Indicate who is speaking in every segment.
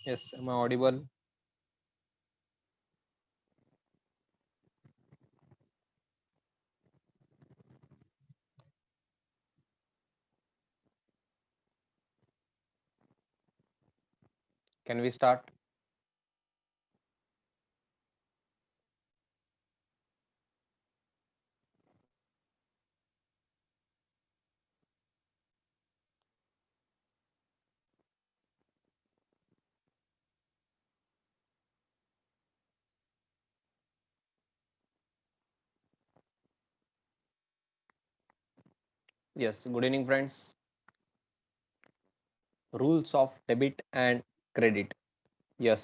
Speaker 1: Yes, am I audible? Can we start? Yes, good evening, friends. Rules of debit and credit. Yes,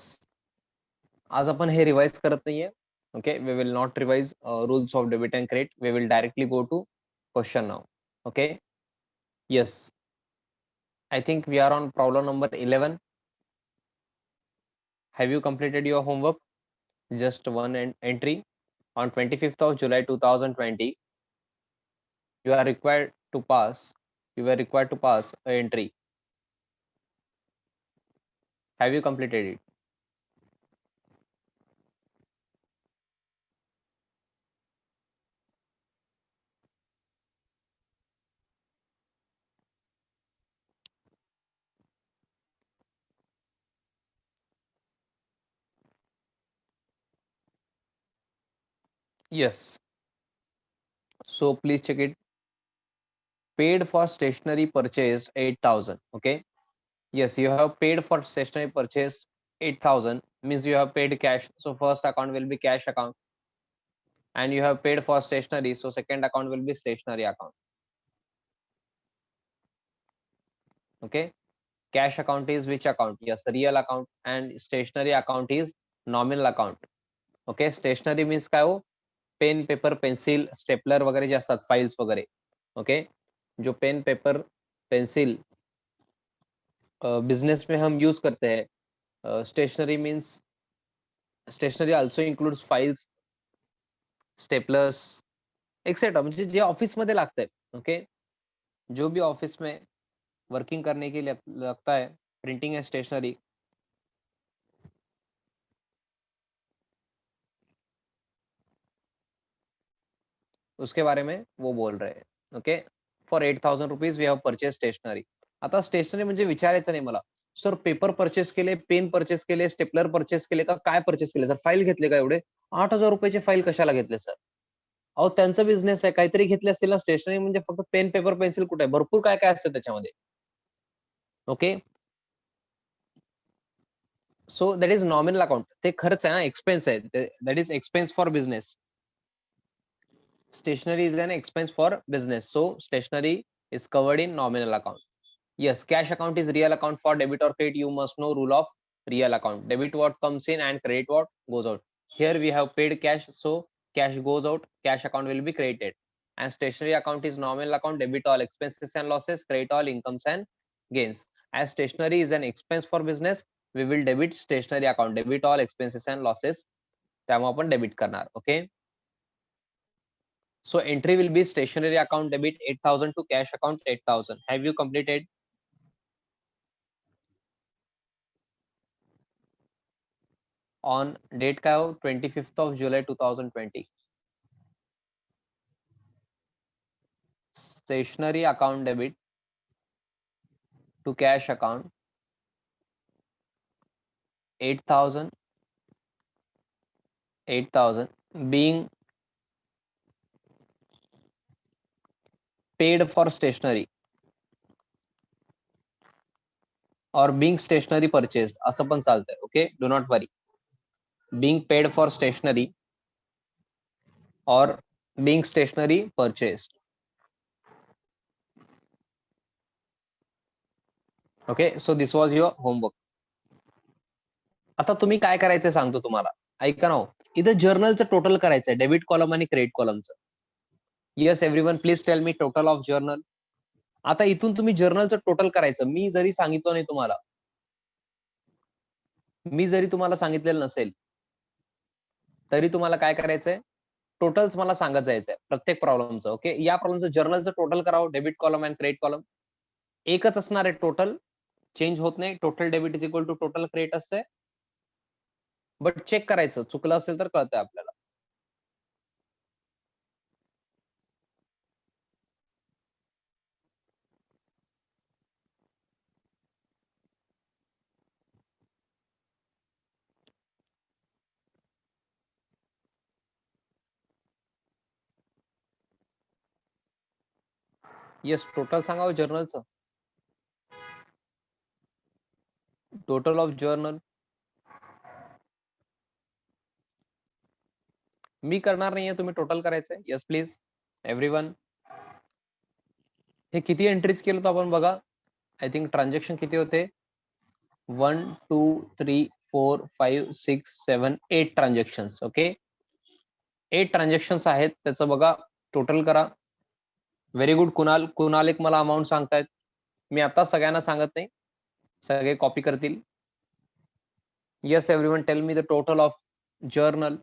Speaker 1: आज आपण हे revise करत नाहीये. Okay, we will not revise rules of debit and credit. We will directly go to question now. Okay. Yes, I think we are on problem number 11. Have you completed your homework? Just one entry. On 25th of July 2020, you are required to pass. You were required to pass a entry. Have you completed it? Yes. So please check it. Paid for stationery purchased 8,000. Okay. Yes, you have paid for stationery purchased 8,000 means you have paid cash. So first account will be cash account, and you have paid for stationery. So second account will be stationery account. Okay. Cash account is which account? Yes, real account, and stationery account is nominal account. Okay. Stationery means काय हो? Pen paper pencil stapler वगैरे जे असतात files वगैरे. Okay. जो pen paper pencil business में हम use करते हैं. Stationery means stationery also includes files, staplers etcetera, म्हणजे जे ऑफिस मध्ये लागतंय. ओके. जो भी ऑफिस में वर्किंग करने के लिए लगता है, प्रिंटिंग एंड स्टेशनरी, उसके बारे में वो बोल रहे हैं. Okay. For 8,000 rupees we have purchase stationery. आता स्टेशनरी म्हणजे विचारायचं नाही मला, सर पेपर परचेस केले, पेन परचेस केले, स्टेपलर परचेस केले का, काय परचेस केले सर, फाईल घेतले का एवढे, 8,000 रुपयाचे फाईल कशाला घेतले सर. अहो त्यांचा बिझनेस आहे, काहीतरी घेतले असतील ना. स्टेशनरी म्हणजे फक्त पेन पेपर पेन्सिल कुठे आहे, भरपूर काय काय असतं त्याच्यामध्ये. Okay. So that is nominal account. ते खर्च आहे ना, एक्सपेन्स आहे, that is expense for business. Stationery is an expense for business, so stationery is covered in nominal account. Yes, cash account is real account. For debit or credit, you must know rule of real account. Debit what comes in and credit what goes out. Here we have paid cash, so cash goes out, cash account will be created. And stationery account is nominal account. Debit all expenses and losses, credit all incomes and gains. As stationery is an expense for business, we will debit stationery account. Debit all expenses and losses, त्यामुळे आपण debit करणार. Okay. So entry will be stationery account debit 8,000 to cash account 8,000. Have you completed? On date का 25th of July 2020. Stationery account debit to cash account 8,000 being paid for stationery or being stationery purchased, असं पण चालतंय. Okay, do not worry. Being paid for stationery or being stationery purchased. Okay, so this was your homework. आता तुम्ही काय करायचं सांगतो तुम्हाला, ऐका ना. इथं जर्नलचं टोटल करायचंय, डेबिट कॉलम आणि क्रेडिट कॉलमचं. Yes everyone, please tell me total of journal. आता इथून तुम्ही जर्नलचं टोटल करायचं. मी जरी सांगितलं नाही तुम्हाला, मी जरी तुम्हाला सांगितलेलं नसेल, तरी तुम्हाला काय करायचंय, टोटल्स मला सांगत जायचंय प्रत्येक प्रॉब्लेमचं. ओके. या प्रॉब्लेमचं जर्नलचं टोटल करावं, debit column and credit column एकच असणार आहे टोटल. चेंज होत नाही. Total debit is equal to total credit असते. बट चेक करायचं, चुकलं असेल तर कळतंय आपल्याला. येस, टोटल सांगावं जर्नलचं. टोटल ऑफ जर्नल मी करणार नाहीये, तुम्ही टोटल करायचंय. Yes please everyone. हे किती एंट्रीज केलं होतं आपण बघा. आय थिंक ट्रान्झॅक्शन किती होते, 1 2 3 4 5 6 7 8 ट्रान्झॅक्शन्स. ओके, 8 ट्रान्झॅक्शन्स आहेत, त्याचं बघा टोटल करा. Very good Kunal. कुणाल एक मला अमाऊंट सांगतायत. मी आता सगळ्यांना सांगत नाही, सगळे कॉपी करतील. Yes everyone, tell me the total of journal.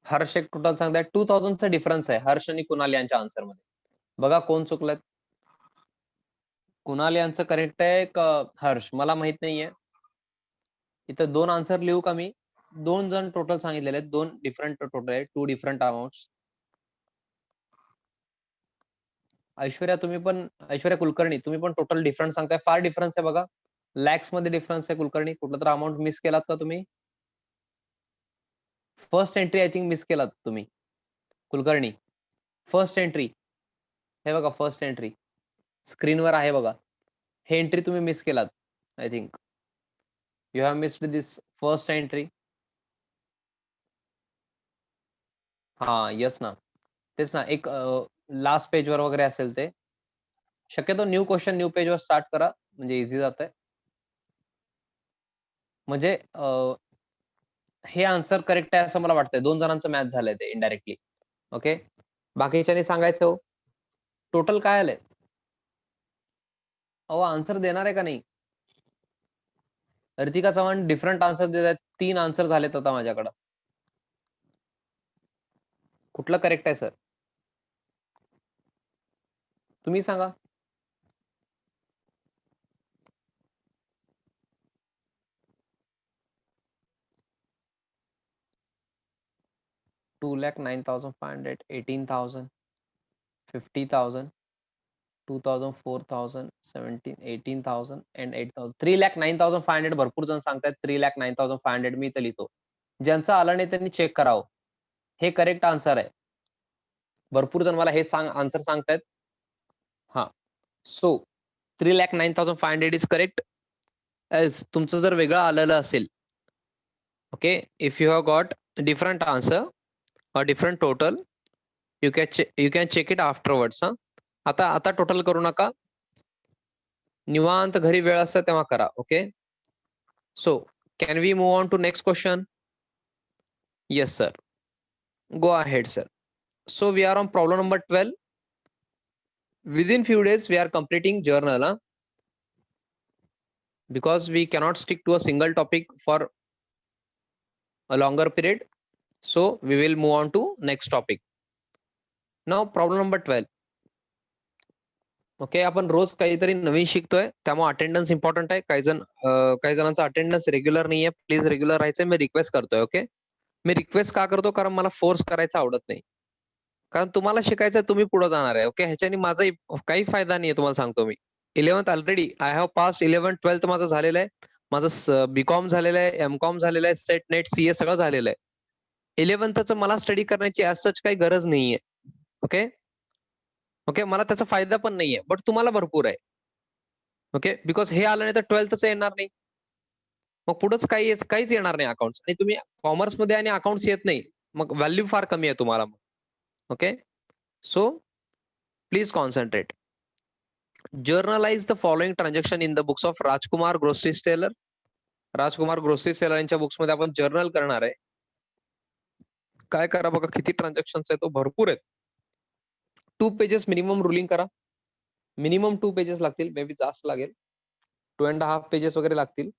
Speaker 1: Harsh एक टोटल सांगताय. 2000चा डिफरन्स आहे हर्ष आणि कुणाल यांच्या आन्सर मध्ये. बघा कोण चुकलं. कुणाल यांचं करेक्ट आहे का हर्ष, मला माहित नाहीये. इथं 2 आन्सर लिहू का मी. 2 जण टोटल सांगितलेले आहेत, 2 डिफरंट टोटल आहे, 2 डिफरंट अमाउंट. ऐश्वर्या तुम्ही पण, ऐश्वर्या कुलकर्णी तुम्ही पण टोटल डिफरंट सांगताय. फार डिफरन्स आहे बघा, लॅक्स मध्ये डिफरन्स आहे. कुलकर्णी कुठलं तर अमाऊंट मिस केलात का तुम्ही. First entry I think miss केलात तुम्ही कुलकर्णी. फर्स्ट एंट्री हे बघा, फर्स्ट एंट्री स्क्रीनवर आहे बघा. हे एंट्री तुम्ही मिस केलात. I think you have missed this first entry. हा यस ना, तेच ना. एक लास्ट पेजवर वगैरे असेल ते. शक्यतो न्यू क्वेश्चन न्यू पेजवर स्टार्ट करा, म्हणजे इझी जात आहे. म्हणजे हे आन्सर करेक्ट आहे असं मला वाटतंय. 2 जणांचं मॅच झालंय ते इनडायरेक्टली. ओके, बाकीच्यानी सांगायचं हो टोटल काय आलंय. अहो आन्सर देणार आहे का नाही. रितिका चव्हाण डिफरंट आन्सर देत आहेत. 3 आन्सर झालेत आता माझ्याकडं. कुठलं करेक्ट आहे सर, तुम्ही सांगा. $2,09,500, 18,000, 50,000, 2,000, 4,000, 17, 18,000 and 8,000. 3,09,500 भरपूर जण सांगतायत. 3,09,500 मी इथं लिहितो. ज्यांचं आलं नाही त्यांनी चेक करावं. हे करेक्ट आन्सर आहे. भरपूर जण मला हे आन्सर सांगतायत. हा, सो 3,09,500 इज करेक्ट. एल्स तुमचं जर वेगळं आलेलं असेल, okay, if you have got different answer or different total, you can check it afterwards. आता आता टोटल करू नका, निवांत घरी वेळ असता तेव्हा करा. Okay, so can we move on to next question. Yes sir, go ahead sir. So we are on problem number 12. Within few days we are completing journal, because we cannot stick to a single topic for a longer period. So we will move on to next topic. Now problem number 12. Okay, आपण रोज काहीतरी नवीन शिकतोय, त्यामुळे attendance important आहे. काही जणांचा attendance regular नाहीये. Please regular राहायचंय, मी request करतोय. ओके, मी रिक्वेस्ट का करतो, कारण मला फोर्स करायचा आवडत नाही. कारण तुम्हाला शिकायचं, तुम्ही पुढे जाणार आहे. ओके, ह्याच्याने माझा काही फायदा नाहीये, तुम्हाला सांगतो मी. 11th already I have pass. 11th 12th माझं झालेलं आहे. माझं बीकॉम झालेलं आहे, एमकॉम झालेलं आहे, सेट नेट सीए सगळं झालेलं आहे. 11th मला स्टडी करण्याची ऍज सच काही गरज नाहीये. ओके ओके, मला त्याचा फायदा पण नाहीये, बट तुम्हाला भरपूर आहे. ओके, बिकॉज हे आलं नाही तर 12th येणार नाही, मग पुढेच काहीच येणार नाही अकाउंट्स. आणि तुम्ही कॉमर्स मध्ये आणि अकाउंट्स येत नाही, मग व्हॅल्यू फार कमी आहे तुम्हाला. Okay, so please concentrate. Generalized the following transaction in the books of Rajkumar grocery seller. Rajkumar grocery seller यांच्या बुक्स मध्ये आपण जर्नल करणार आहे. काय करा बघा, किती ट्रान्झॅक्शन आहे, तो भरपूर आहेत. 2 पेजेस मिनिमम रुलिंग करा. मिनिमम 2 पेजेस लागतील, मे बी जास्त लागेल, 2.5 पेजेस वगैरे लागतील.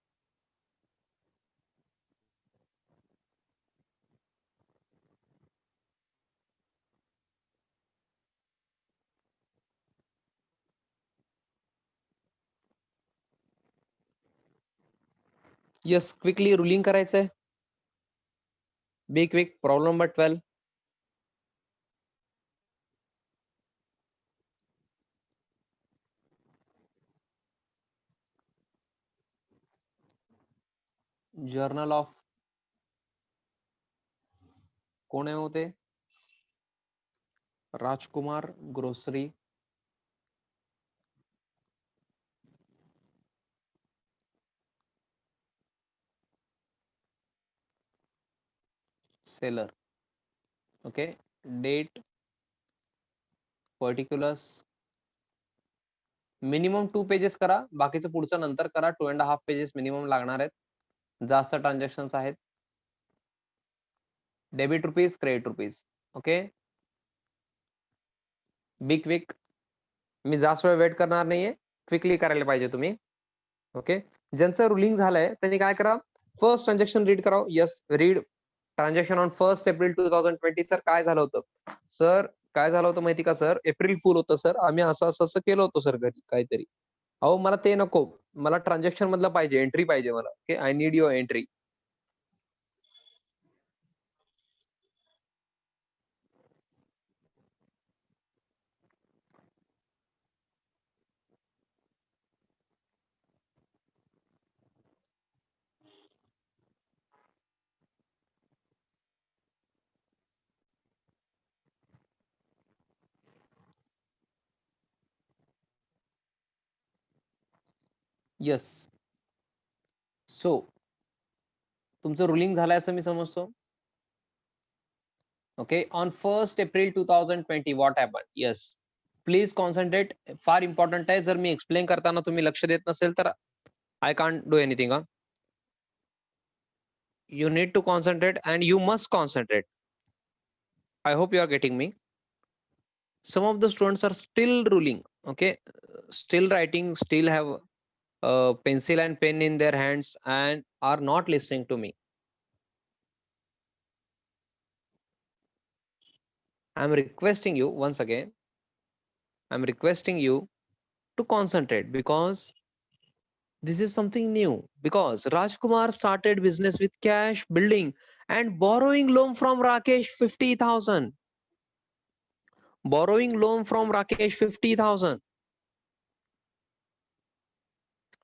Speaker 1: येस, क्विकली रुलिंग करायचंय. Be quick. Problem number 12. Journal of कोण आहे होते? Rajkumar grocery seller. Okay, date, particulars, minimum 2 pages करा, बाकीचं पुढचं नंतर करा. 2.5 पेजेस मिनिमम लागणार आहेत, जास्त ट्रान्झॅक्शन्स आहेत. Debit rupees, credit rupees. Okay, be quick. मी जास्त वेळ वेट करणार नाहीये, क्विकली करायला पाहिजे तुम्ही. ओके, ज्यांचं रुलिंग झालंय त्यांनी काय करा, फर्स्ट ट्रान्झॅक्शन रीड करावं. Yes, read transaction on 1 April 2020. Sir काय झालं होतं? सर काय झालं होतं माहिती का सर? एप्रिल फुल होतं सर, आम्ही असं असं असं केलं होतं सर घरी काहीतरी. अहो मला ते नको, मला ट्रान्झॅक्शन मधलं पाहिजे, एंट्री पाहिजे मला. Okay, I need your entry. Yes, so तुमचं रुलिंग झालंय असं मी समजतो. Okay, on 1 April 2020 what happen? Yes, please concentrate. फार इम्पॉर्टंट आहे. जर मी एक्सप्लेन करताना तुम्ही लक्ष देत नसेल तर I can't do anything. You need to concentrate and you must concentrate. I hope you are getting me. Some of the students are still ruling, okay, still writing, still have a pencil and pen in their hands and are not listening to me. I'm requesting you once again, I'm requesting you to concentrate because this is something new. Because Rajkumar started business with cash, building and borrowing loan from Rakesh 50,000. Borrowing loan from Rakesh 50,000.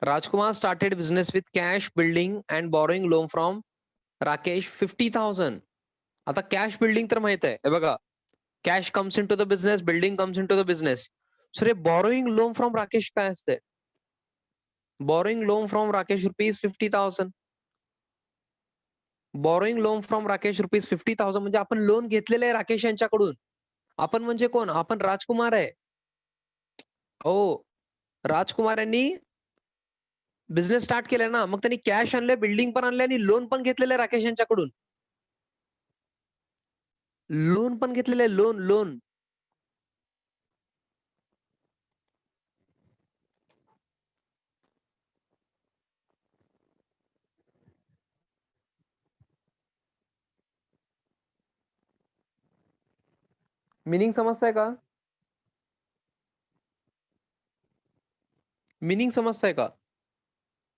Speaker 1: Rajkumar started business with cash, building and borrowing loan from Rakesh 50,000. आता cash building तर माहित आहे, हे बघा, cash comes in to the business, building comes in to the business. Sir हे borrowing loan from Rakesh काय असते? Borrowing loan from Rakesh rupees 50,000. Borrowing loan from Rakesh rupees 50,000 म्हणजे आपण लोन घेतलेलं आहे राकेश यांच्याकडून. आपण म्हणजे कोण? आपण राजकुमार आहे. हो, राजकुमार यांनी बिझनेस स्टार्ट केलाय ना, मग त्यांनी कॅश आणले, बिल्डिंग पण आणले आणि लोन पण घेतलेलं आहे राकेश यांच्याकडून. लोन पण घेतलेलं आहे, लोन लोन. मिनिंग समजताय का? मिनिंग समजताय का?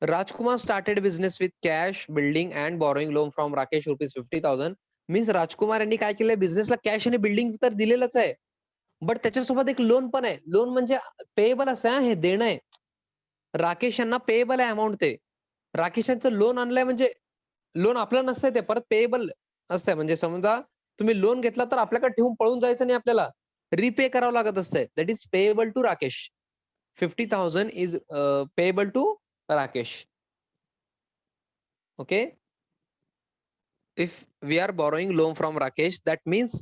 Speaker 1: Rajkumar started business with cash, building and borrowing loan from Rakesh rupees 50,000. Means राजकुमार यांनी काय केलंय, बिझनेसला कॅश आणि बिल्डिंग तर दिलेलंच आहे, बट त्याच्यासोबत एक लोन पण आहे. लोन म्हणजे पेएबल असं आहे, हे देणं आहे. राकेश यांना पेएबल आहे अमाऊंट. ते राकेश यांचं लोन आणलंय म्हणजे लोन आपलं नसतंय, ते परत पेएबल असतंय. म्हणजे समजा तुम्ही लोन घेतला तर आपल्याकडे ठेवून पळून जायचं नाही, आपल्याला रिपे करावं लागत असतंय. That is payable to Rakesh. 50,000 is payable to Rakesh. Okay, if we are borrowing loan from Rakesh, that means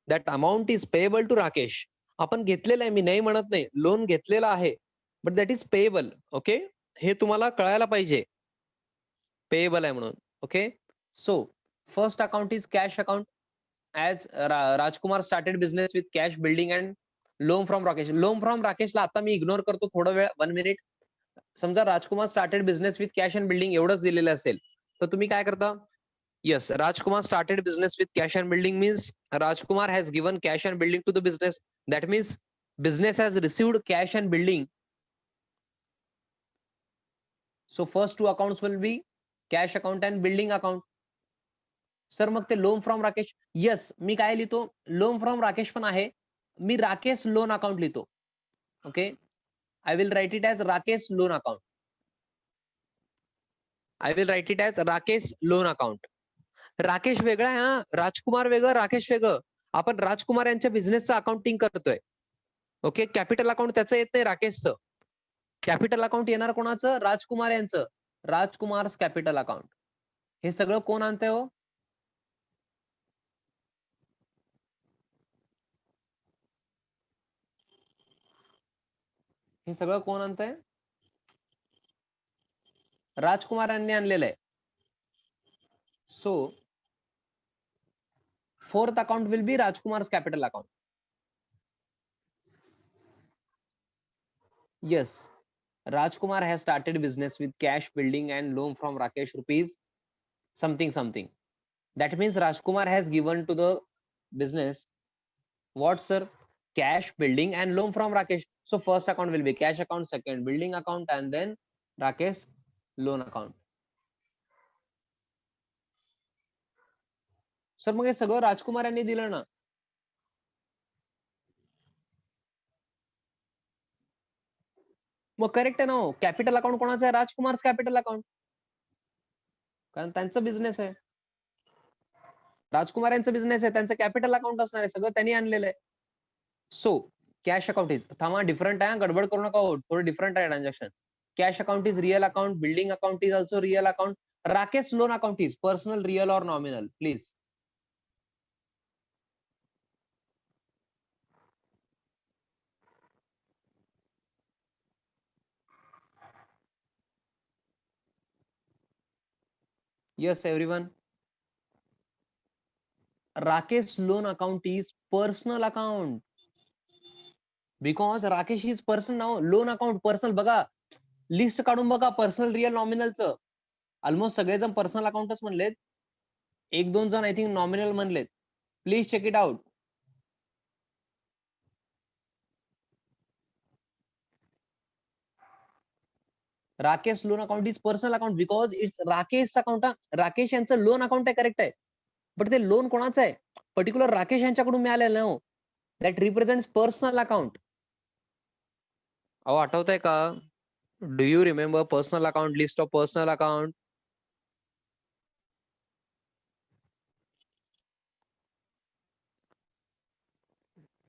Speaker 1: that amount is payable to Rakesh. आपण घेतलेलं आहे, मी नाही म्हणत नाही, लोन घेतलेला आहे, but that is payable. Okay, हे तुम्हाला कळायला पाहिजे, पेएबल आहे म्हणून. Okay, so first account is cash account. As Rajkumar started business with cash, building and loan from Rakesh. Loan from राकेशला आता मी इग्नोर करतो थोडा वेळ, 1 मिनिट. समजा Rajkumar started business with cash and building एवढंच दिलेलं असेल, तर तुम्ही काय करता? Yes, Rajkumar started business with cash and building means Rajkumar has given cash and building to the business. That means business has received cash and building. So first two accounts will be cash account and building account. Sir मग ते loan from Rakesh, yes मी काय लिहितो? Loan from Rakesh पण आहे, मी Rakesh loan account लिहितो. Okay, I will write it as Rakesh loan account. I will write it as Rakesh loan account. Rakesh वेगळा आहे हा, राजकुमार वेगळं, राकेश वेगळं. आपण राजकुमार यांच्या बिझनेसचं अकाउंटिंग करतोय. ओके, कॅपिटल अकाउंट त्याचं येत नाही राकेशचं. कॅपिटल अकाउंट येणार कोणाचं? राजकुमार यांचं. राजकुमार्स कॅपिटल अकाउंट. हे सगळं कोण आणतंय हो? हे सगळं कोण आणतंय? राजकुमार यांनी आणलेलं आहे. So fourth account will be Rajkumar's capital account. Yes, Rajkumar has started business with cash, building and loan from Rakesh rupees something something. That means Rajkumar has given to the business what, sir? Cash, building and loan from Rakesh. So first account will be cash account, second building account, and then Rakesh loan account. Sir मग हे सगळं राजकुमार यांनी दिलं ना. मग correct आहे ना हो. कॅपिटल अकाउंट कोणाचं आहे? राजकुमार्स कॅपिटल अकाउंट, कारण त्यांचा बिझनेस आहे. राजकुमार यांचा बिझनेस आहे, त्यांचं कॅपिटल अकाउंट असणार आहे, सगळं त्यांनी आणलेलं आहे. सो कॅश अकाउंट इज, थांबा डिफरंट आहे, गडबड करू नका हो, थोडं डिफरंट आहे transaction. Cash account is real account, building account is also real account. Rakesh loan account is personal, real or nominal, please. Yes, everyone. Rakesh loan account is personal account because Rakesh is person now. Loan account personal. बघा list काढून बघा personal, real, नॉमिनलचं. Almost सगळेजण personal अकाउंटच म्हणलेत, एक दोन जण आय थिंक नॉमिनल म्हणलेत. Please check it out. Rakesh loan account is personal account because it's Rakesh account. Rakesh यांचं लोन अकाउंट आहे, करेक्ट आहे. बट ते लोन कोणाचं आहे? पर्टिक्युलर राकेश यांच्याकडून मिळालेलं ना. That represents personal account. अहो आठवत आहे का? Do you remember personal account, list of personal account?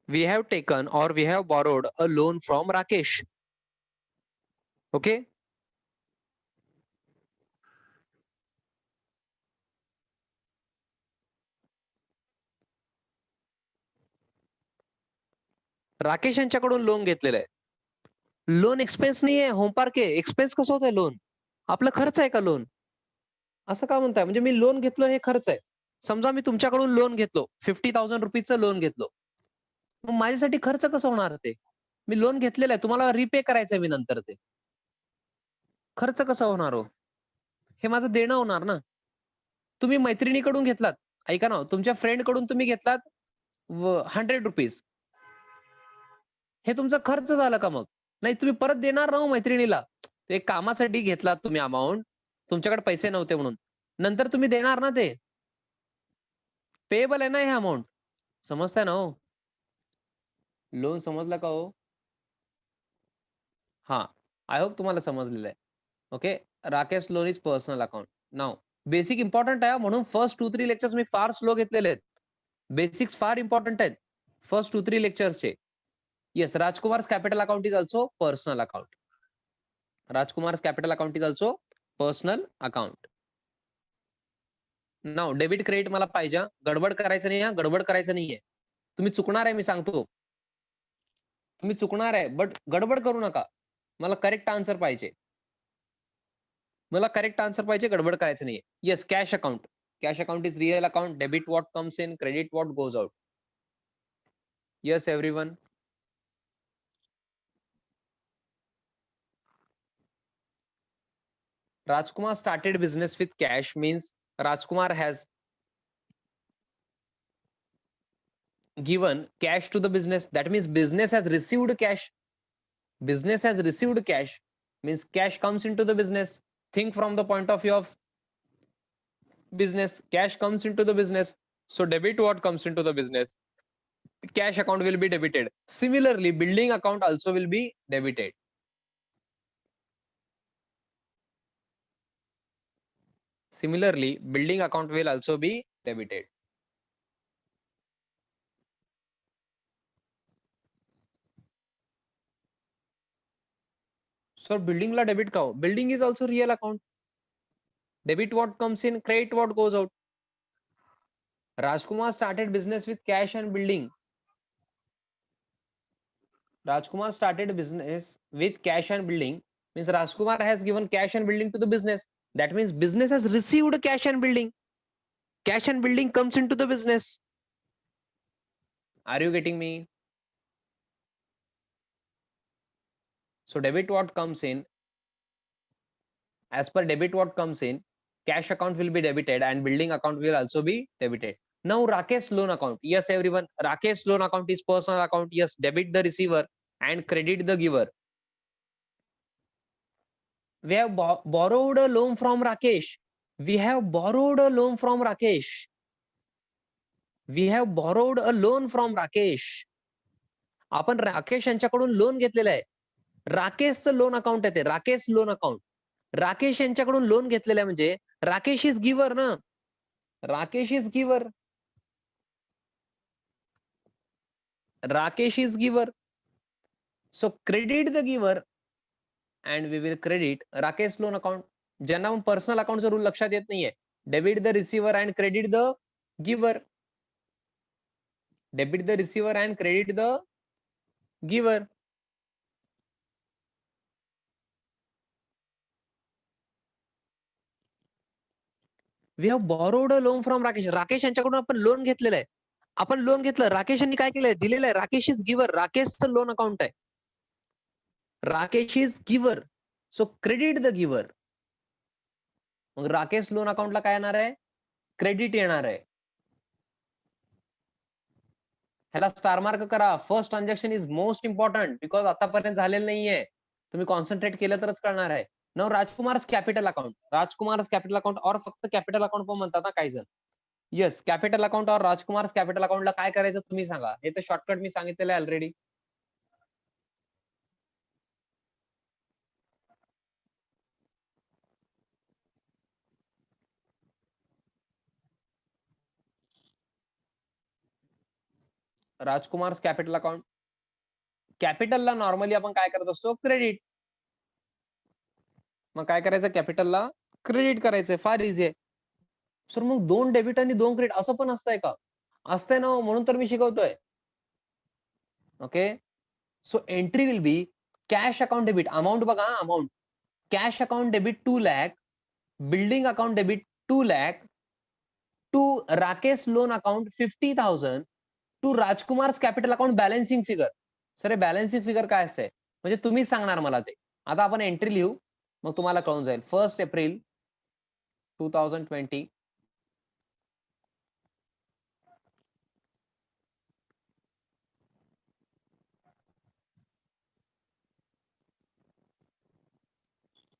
Speaker 1: We have taken or we have borrowed a loan from Rakesh. Okay. Rakesh यांच्याकडून लोन घेतलेलं आहे. लोन एक्सपेन्स नाहीये, होम पार्क आहे. एक्सपेन्स कसं होतंय लोन? आपला खर्च आहे का लोन? असं का म्हणताय? म्हणजे मी लोन घेतलं हे खर्च आहे. समजा मी तुमच्याकडून लोन घेतलो, 50,000 रुपीजचं लोन घेतलो. मग माझ्यासाठी खर्च कसं होणार ते? मी लोन घेतलेलं आहे, तुम्हाला रिपे करायचंय मी नंतर ते. खर्च कसा होणार हो? हे माझं देणं होणार ना. तुम्ही मैत्रिणीकडून घेतलात, ऐका ना, तुमच्या फ्रेंड कडून तुम्ही घेतलात 100 रुपीज. हे तुमचा खर्च झाला का मग? नाही, तुम्ही परत देणार ना हो मैत्रिणीला. ते कामासाठी घेतलात तुम्ही अमाउंट, तुमच्याकडे पैसे नव्हते म्हणून. नंतर तुम्ही देणार ना ते. पेएबल आहे ना हे अमाउंट. समजताय ना हो? लोन समजला का हो? हां. आय होप तुम्हाला समजलेलं आहे. Okay. Rakesh loan is personal account. Now basic important आहे, म्हणून फर्स्ट 2-3 लेक्चर्स मी फार स्लो घेतलेले आहेत. बेसिक्स फार इम्पॉर्टंट आहेत. फर्स्ट 2-3 लेक्चर्सचे. Yes, Rajkumar's capital account is also personal account. Rajkumar's capital account is also personal account. Now debit credit मला पाहिजे. गडबड करायचं नाही, गडबड करायचं नाहीये. तुम्ही चुकणार आहे, मी सांगतो. तुम्ही चुकणार आहे, बट गडबड करू नका. मला करेक्ट आन्सर पाहिजे. मला करेक्ट आन्सर पाहिजे, गडबड करायचं नाहीये. Yes, cash account. Cash account is real account. Debit what comes in, credit what goes out. Yes everyone. Rajkumar started business with cash means Rajkumar has given cash to the business. That means business has received cash. Business has received cash means cash comes into the business. Think from the point of view of business. Cash comes into the business. So debit what comes into the business? Cash account will be debited. Similarly, building account also will be debited. Similarly, building account will also be debited. So building la debit का हो. Building is also real account. Debit what comes in, credit what goes out. Rajkumar started business with cash and building. Rajkumar started business with cash and building means Rajkumar has given cash and building to the business. That means business has received cash and building. Cash and building comes into the business. Are you getting me? So debit what comes in, as per debit what comes in, cash account will be debited and building account will also be debited. Now Rakesh loan account. Yes, everyone. Rakesh loan account is personal account. Yes, debit the receiver and credit the giver. We have borrowed a loan from Rakesh. We have borrowed a loan from Rakesh. We have borrowed a loan from Rakesh. आपण राकेश यांच्याकडून loan घेतलेलं आहे. राकेशचं loan account आहे ते. Rakesh loan account. Rakesh यांच्याकडून loan घेतलेलं आहे म्हणजे राकेश इज गिव्हर ना. Rakesh is giver. Rakesh is giver. So credit the giver and we will credit Rakesh loan account. ज्यांना पर्सनल अकाउंटचा रूल लक्षात येत नाहीये. Debit the receiver and credit the giver. Debit the receiver and credit the giver. We have borrowed a loan from Rakesh. Rakesh यांच्याकडून आपण loan घेतलेलं आहे. आपण लोन घेतलं. राकेश यांनी काय केलंय? दिलेलं आहे. Rakesh is giver. राकेशचं लोन अकाउंट आहे. Rakesh is giver. So credit the giver. मग राकेश लोन अकाउंटला काय येणार आहे? क्रेडिट येणार आहे. ह्याला स्टार मार्क करा. First transaction is most important because आतापर्यंत झालेलं नाहीये. तुम्ही कॉन्सन्ट्रेट केलं तरच कळणार आहे. Now Rajkumar's capital account. Rajkumar's capital account or फक्त कॅपिटल अकाउंट पण म्हणतात ना काही जण. येस, कॅपिटल अकाउंट और राजकुमार्स कॅपिटल अकाउंटला काय करायचं तुम्ही सांगा. हे तर शॉर्टकट मी सांगितलेलं आहे ऑलरेडी. Rajkumar's capital account. कॅपिटलला नॉर्मली आपण काय करत असतो? क्रेडिट. मग काय करायचं? कॅपिटलला क्रेडिट करायचंय. फार इझी आहे. सर मग 2 डेबिट आणि 2 क्रेडिट असं पण असतंय का? असतंय ना, म्हणून तर मी शिकवतोय. Okay. So entry will be cash account debit. Amount बघा, amount. Cash account debit 2 lakh. Building account debit 2 lakh. To Rakesh loan account 50,000. To Rajkumar's capital account balancing figure. Sir हे बॅलन्सिंग फिगर काय असते? म्हणजे तुम्हीच सांगणार मला ते. आता आपण एंट्री लिहू, मग तुम्हाला कळून जाईल. 1 एप्रिल 2020.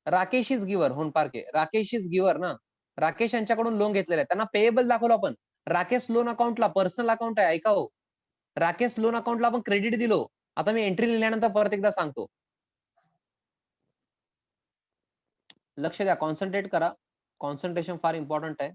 Speaker 1: Rakesh is giver. होनपार्के. राकेश इज गिव्हर ना. राकेश यांच्याकडून लोन घेतलेलं आहे. त्यांना पेएबल दाखवलं आपण. राकेश लोन अकाउंटला पर्सनल अकाउंट आहे. ऐका हो. राकेश लोन अकाउंटला आपण क्रेडिट दिलो. आता मी एंट्री लिहिल्यानंतर परत एकदा सांगतो. लक्ष द्या. कॉन्सन्ट्रेट करा. कॉन्सन्ट्रेशन फार इम्पॉर्टंट आहे.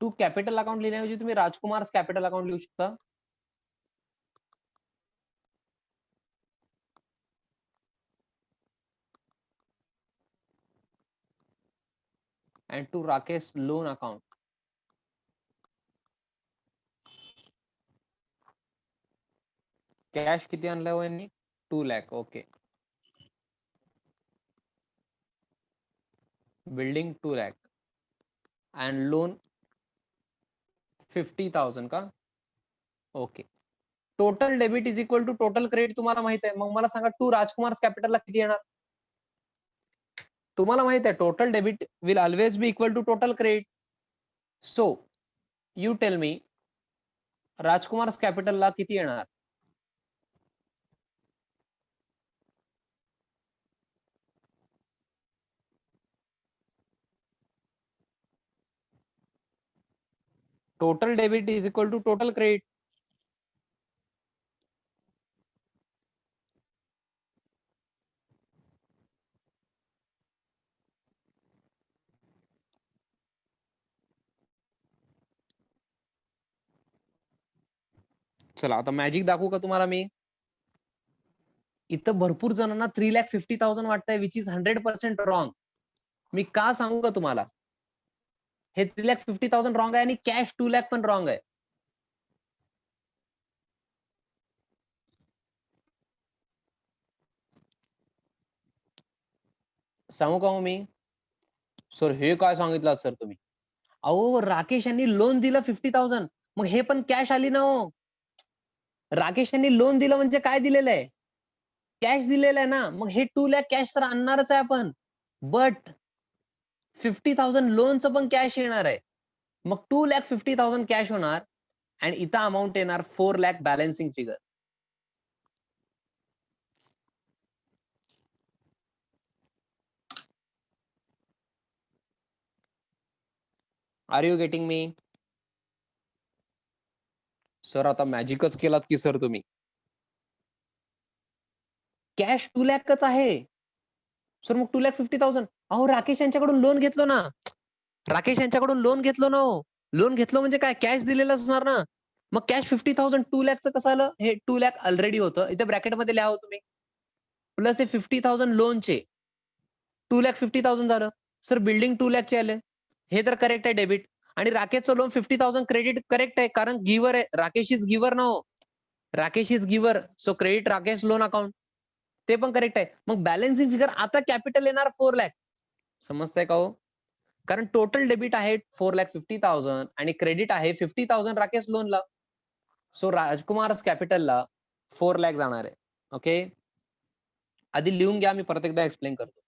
Speaker 1: टू कॅपिटल अकाउंट लिहिण्याऐवजी तुम्ही राजकुमार्स कॅपिटल अकाउंट लिहू शकता. and to Rakesh loan account. Cash किती आणलं हो यांनी? 2 lakh. Okay. Building 2 lakh and loan 50,000 का? Okay. Total debit is equal to total credit तुम्हाला माहित आहे. मग मला सांगा टू राजकुमार कॅपिटलला किती येणार? तुम्हाला माहित आहे total debit will always be equal to total credit. So you tell me Rajkumar कॅपिटलला किती येणार? Total debit is equal to total credit. चला आता मॅजिक दाखवू का तुम्हाला मी? इथं भरपूर जणांना 3,50,000 वाटतंय विच इज 100% रॉंग. मी का सांगू का तुम्हाला? हे 3,50,000 रॉंग आहे आणि कॅश 2 lakh पण रॉंग आहे. सांगू का हो मी? सर हे काय सांगितलं सर तुम्ही? अहो राकेश यांनी लोन दिलं 50,000. मग हे पण कॅश आली ना हो. राकेश यांनी लोन दिलं म्हणजे काय दिलेलं आहे? कॅश दिलेलं आहे ना. मग हे 2 lakh कॅश तर आणणारच आहे आपण. बट 50,000 लोनचं पण कॅश येणार आहे. मग 2,50,000 कॅश होणार आणि इथं अमाऊंट येणार 4 lakh balancing figure. Are you getting me? Sir आता मॅजिकच केलात की सर तुम्ही. कॅश 2 lakh आहे. सर मग 2,50,000. अहो राकेश यांच्याकडून लोन घेतलो ना. राकेश यांच्याकडून लोन घेतलो ना हो. लोन घेतलो म्हणजे काय? कॅश दिलेलं असणार ना. मग कॅश 50,000 2 lakh कसं आलं? हे 2 lakh ऑलरेडी होतं. इथे ब्रॅकेटमध्ये लिहा तुम्ही. प्लस हे 50,000 लोनचे 2,50,000 झालं. सर बिल्डिंग 2 lakh चे आले. हे तर करेक्ट आहे डेबिट. आणि राकेशचं लोन 50,000 क्रेडिट करेक्ट आहे कारण गिव्हर आहे. राकेश इज गिव्हर ना हो. Rakesh is giver. So credit Rakesh loan account. ते पण करेक्ट आहे. मग बॅलन्सिंग फिगर आता कॅपिटल येणार 4 lakh. समजतंय का हो? कारण टोटल डेबिट आहे 4,50,000 आणि क्रेडिट आहे 50,000 राकेश लोनला. सो राजकुमार कॅपिटलला 4 lakh जाणार आहे. ओके. आधी लिहून घ्या. मी परत एकदा एक्सप्लेन करतो.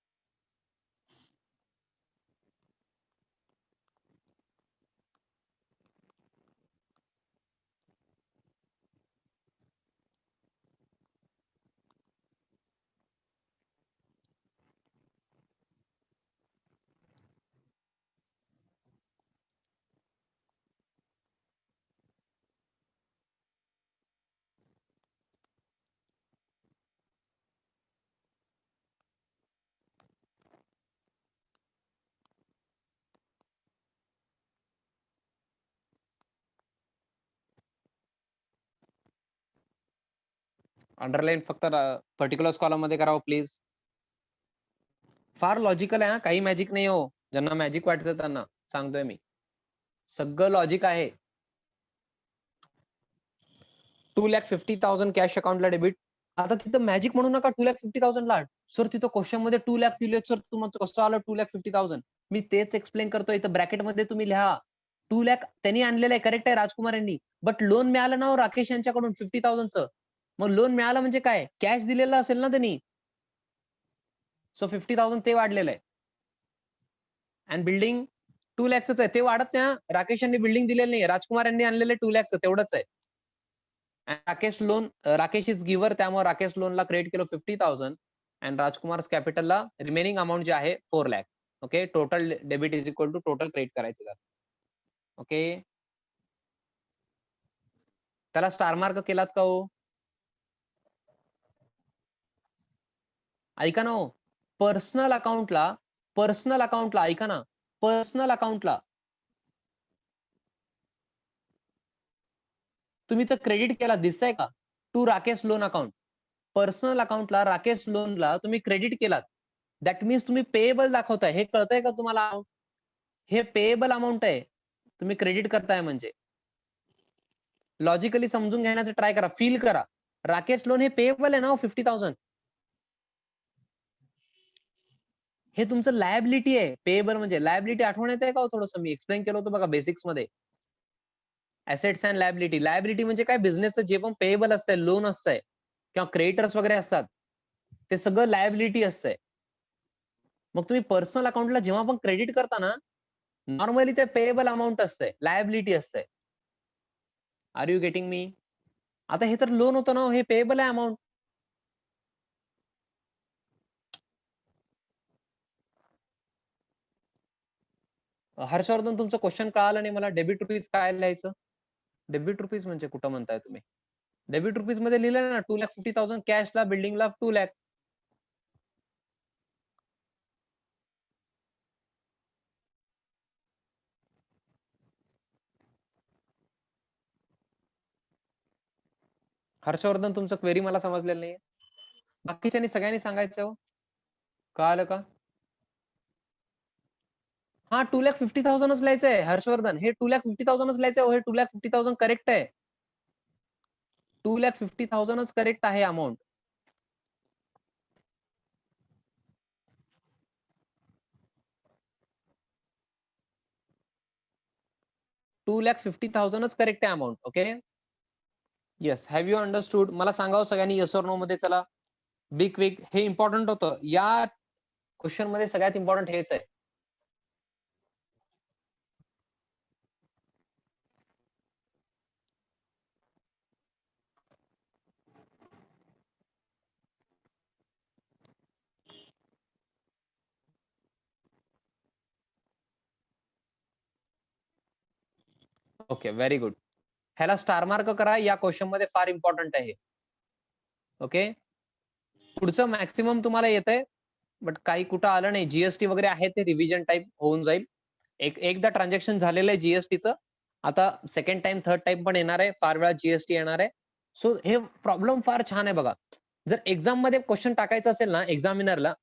Speaker 1: अंडरलाईन फक्त पर्टिक्युलर कॉलम मध्ये करावं प्लीज. फार लॉजिकल आहे. काही मॅजिक नाही हो. ज्यांना मॅजिक वाटतं त्यांना सांगतोय मी. सगळं लॉजिक आहे. 2,50,000 कॅश अकाउंटला डेबिट. आता तिथं मॅजिक म्हणू नका 2,50,000 ला. सर तिथं क्वेश्चन मध्ये 2 lakh दिले सर. तुमचं कसं आलं 2,50,000? मी तेच एक्सप्लेन करतोय. इथं ब्रॅकेटमध्ये तुम्ही लिहा 2 lakh त्यांनी आणलेलं आहे. करेक्ट आहे राजकुमार यांनी. बट लोन मिळालं ना राकेश यांच्याकडून 50,000चं. मग लोन मिळालं म्हणजे काय? कॅश दिलेलं असेल ना त्यांनी. सो 50,000 ते वाढलेलं आहे. आणि बिल्डिंग 2 lakhच आहे. ते वाढत नाही. राकेश यांनी बिल्डिंग दिलेलं नाही. राजकुमार यांनी आणलेलं 2 lakhच तेवढंच आहे. Rakesh loan Rakesh is giver त्यामुळे राकेश लोनला क्रेडिट केलं 50,000 अँड राजकुमार कॅपिटलला रिमेनिंग अमाऊंट जे आहे 4 lakh. Okay. Total debit is equal to total credit करायचं. ओके. त्याला स्टार मार्क केलात का हो? ऐका ना हो. पर्सनल अकाउंटला ऐका ना. पर्सनल अकाउंटला तुम्ही तर क्रेडिट केला दिसतंय का? To Rakesh loan account. Personal अकाउंटला राकेश लोनला तुम्ही क्रेडिट केलात. दॅट मीन्स तुम्ही पेएबल दाखवताय. हे कळतंय का तुम्हाला? हे पेएबल अमाऊंट आहे, तुम्ही क्रेडिट करताय म्हणजे. लॉजिकली समजून घेण्याचं ट्राय करा, फील करा. राकेश लोन हे पेएबल आहे ना 50,000. हे तुमचं लायबिलिटी आहे. पेएबल म्हणजे लायबिलिटी आठवण्यात आहे का हो थोडंसं? मी एक्सप्लेन केलं होतं बघा बेसिक्स मध्ये. Assets and liability. लायबिलिटी म्हणजे काय? बिझनेसचं जे पण पेएबल असतंय, लोन असतंय किंवा क्रेडिटर्स वगैरे असतात, ते सगळं लायबिलिटी असतंय. मग तुम्ही पर्सनल अकाउंटला जेव्हा पण क्रेडिट करता ना, नॉर्मली ते पेएबल अमाउंट असतंय, लायबिलिटी असतंय. Are you getting me? आता हे तर लोन होतं ना, हे पेएबल आहे अमाउंट. हर्षवर्धन तुमचं क्वेश्चन कळालं नाही मला. डेबिट रुपीज काय लिहायचं? डेबिट रुपीज म्हणजे कुठं म्हणताय तुम्ही? डेबिट रुपीज मध्ये लिहिलं ना 2,50,000 कॅशला, बिल्डिंगला 2 लाख. हर्षवर्धन तुमचं क्वेरी मला समजलेलं नाहीये. बाकीच्यांनी सगळ्यांनी सांगायचं हो. कळालं का? हा 2,50,000च लिहायचंय हर्षवर्धन. हे 2,50,000च लिहायचंय. हे 2,50,000 करेक्ट आहे. 2,50,000च करेक्ट आहे अमाऊंट. 2,50,000च करेक्ट आहे amount. Okay. Yes. Have you understood? मला सांगावं सगळ्यांनी येस ऑर नो मध्ये. चला बी क्विक. हे इम्पॉर्टंट होतं. या क्वेश्चन मध्ये सगळ्यात इम्पॉर्टंट हेच आहे. Okay, very good. ह्याला स्टार मार्क करा. या क्वेश्चन मध्ये फार इम्पॉर्टंट आहे. ओके. पुढचं मॅक्सिमम तुम्हाला येतंय, बट काही कुठं आलं नाही. जीएसटी वगैरे आहे ते रिव्हिजन टाईप होऊन जाईल. एकदा ट्रान्झॅक्शन झालेलं आहे जीएसटीचं. आता सेकंड टाइम, थर्ड टाइम पण येणार आहे. फार वेळा जीएसटी येणार आहे. सो हे प्रॉब्लेम फार छान आहे बघा. जर एक्झाम मध्ये क्वेश्चन टाकायचं असेल ना एक्झामिनरला,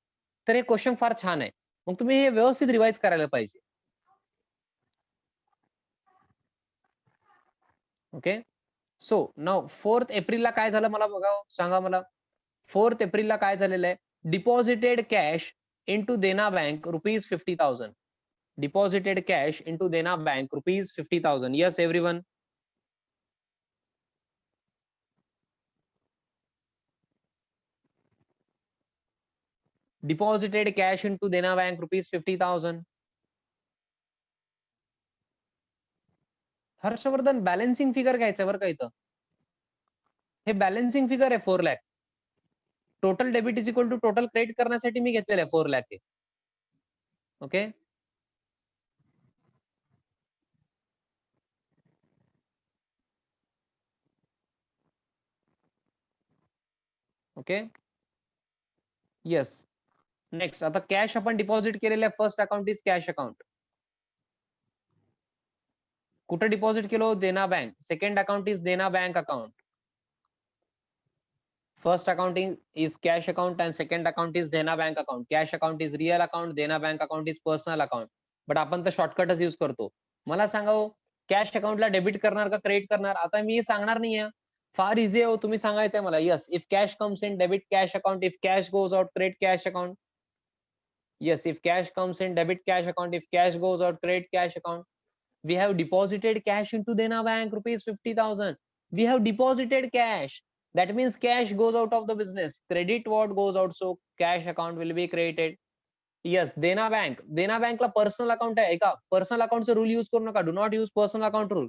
Speaker 1: तर हे क्वेश्चन फार छान आहे. मग तुम्ही हे व्यवस्थित रिवाइज करायला पाहिजे. ओके. सो नाव 4 एप्रिलला काय झालं मला बघा, सांगा मला. 4 एप्रिलला काय झालेलं आहे? Deposited cash into Dena bank ₹50,000. Deposited cash into Dena bank ₹50,000. Yes everyone. Deposited cash into Dena bank ₹50,000. Harshvardhan balancing figure घ्यायचं बरं का इथं. हे बॅलन्सिंग फिगर आहे 4 lakh. Total debit is equal to total credit करण्यासाठी मी घेतलेलं आहे 4 lakh. Okay. Okay. Yes. Next आता कॅश आपण डिपॉझिट केलेलं आहे. First account is cash account. कुठे डिपॉझिट केलो? Dena bank. Second account is Dena bank account. First accounting is cash account and second account is Dena Bank account. Cash account is real account, Dena Bank account is personal account. But आपण तर शॉर्टकटच use करतो. मला सांगा हो, cash अकाउंटला debit करणार का credit करणार? आता मी सांगणार नाहीये. फार इझी आहे हो. तुम्ही सांगायचंय मला. Yes, if cash comes in debit cash account, if cash goes out credit cash account. Yes, if cash comes in debit cash account, if cash goes out credit cash account. We have deposited cash into Dena Bank ₹50,000. We have deposited cash. That means cash goes out of the business. Credit what goes out, so cash account will be created. Yes, Dena Bank. Dena Bank ला personal account आहे का? Personal अकाउंटचा rule use करू नका. Do not use personal account rule.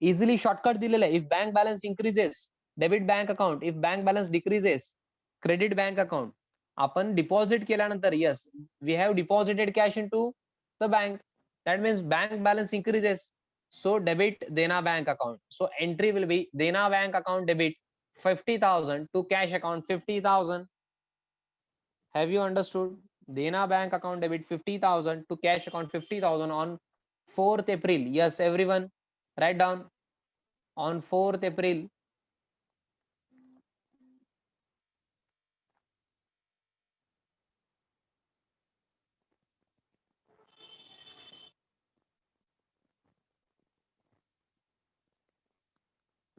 Speaker 1: Easily shortcut दिलेलं आहे. If bank balance increases, debit bank account. If bank balance decreases, credit bank account. आपण deposit केल्यानंतर yes, we have deposited cash in to the bank. That means bank balance increases. So debit Dena Bank account. So entry will be Dena Bank account debit 50,000 to cash account 50,000. Have you understood? Dena Bank account debit 50,000 to cash account 50,000 on 4th April. Yes, everyone, write down on 4th April.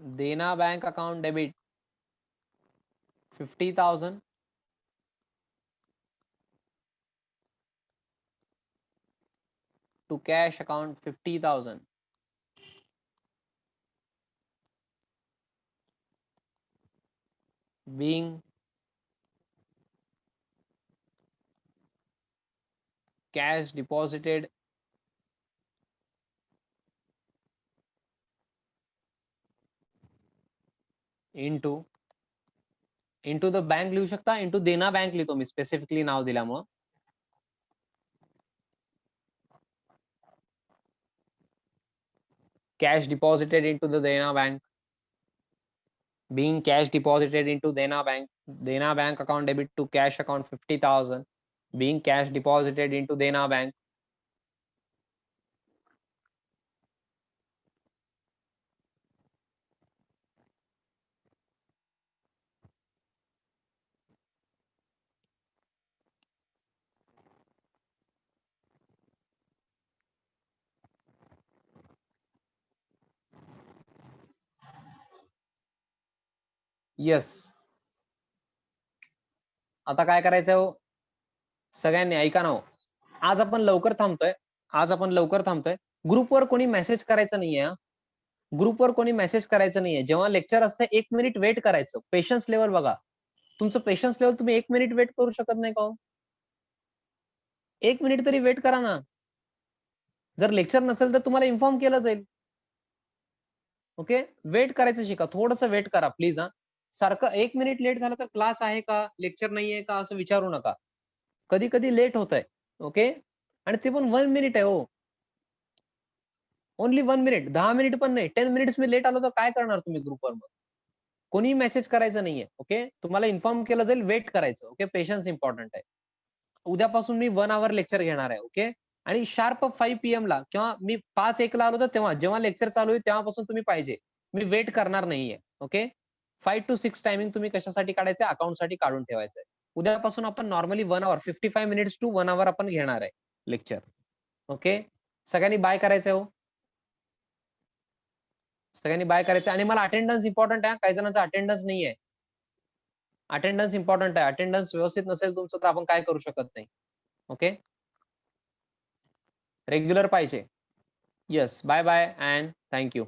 Speaker 1: Dena bank account debit 50,000 to cash account 50,000. Being cash deposited into the bank लिहू शकता, into देना bank लिहितो मी specifically नाव दिल्यामुळं. Cash deposited into the Dena Bank. Being cash deposited into Dena Bank account debit to cash account 50,000. Being cash deposited into Dena Bank. Yes. आता काय करायचं हो सगळ्यांनी ऐका ना हो. आज आपण लवकर थांबतोय. ग्रुपवर कोणी मेसेज करायचा नाहीये. ग्रुपवर कोणी मेसेज करायचं नाहीये. जेव्हा लेक्चर असतं 1 मिनिट वेट करायचं. पेशन्स लेवल बघा. तुमचं पेशन्स लेवल तुम्ही 1 मिनिट वेट करू शकत नाही का हो? 1 मिनिट तरी वेट करा ना. जर लेक्चर नसेल तर तुम्हाला इन्फॉर्म केलं जाईल. ओके, वेट करायचं शिका. थोडंसं वेट करा प्लीज हा. सारखं 1 मिनिट लेट झालं तर क्लास आहे का, लेक्चर नाहीये का असं विचारू नका. कधी-कधी लेट होतंय. ओके? आणि ते पण 1 मिनिट आहे हो. Only 1 minute. 10 मिनिट पण नाही. 10 मिनिट्स मी लेट आलो तर काय करणार तुम्ही ग्रुपवर मग? कोणीही मेसेज करायचा नाहीये. ओके? तुम्हाला इन्फॉर्म केलं जाईल, वेट करायचं. ओके? पेशन्स इम्पॉर्टंट आहे. उद्यापासून मी 1 अवर लेक्चर घेणार आहे. ओके? आणि शार्प 5 PM ला किंवा मी 5:01 ला आलो तर तेव्हा, जेव्हा लेक्चर चालू आहे तेव्हापासून तुम्ही पाहिजे. मी वेट करणार नाहीये. ओके? 5 to 6 टायमिंग तुम्ही कशासाठी काढायचंय? अकाउंटसाठी काढून ठेवायचंय. उद्यापासून आपण normally 1 hour 55 minutes to 1 hour आपण घेणार आहे लेक्चर. ओके? सगळ्यांनी बाय करायचंय हो. सगळ्यांनी बाय करायचं आणि मला अटेंडन्स इम्पॉर्टंट आहे. काही जणांचा अटेंडन्स नाहीये. अटेंडन्स इम्पॉर्टंट आहे. अटेंडन्स व्यवस्थित नसेल तुमचं तर आपण काय करू शकत नाही. ओके? रेग्युलर पाहिजे. Yes. Bye bye and thank you.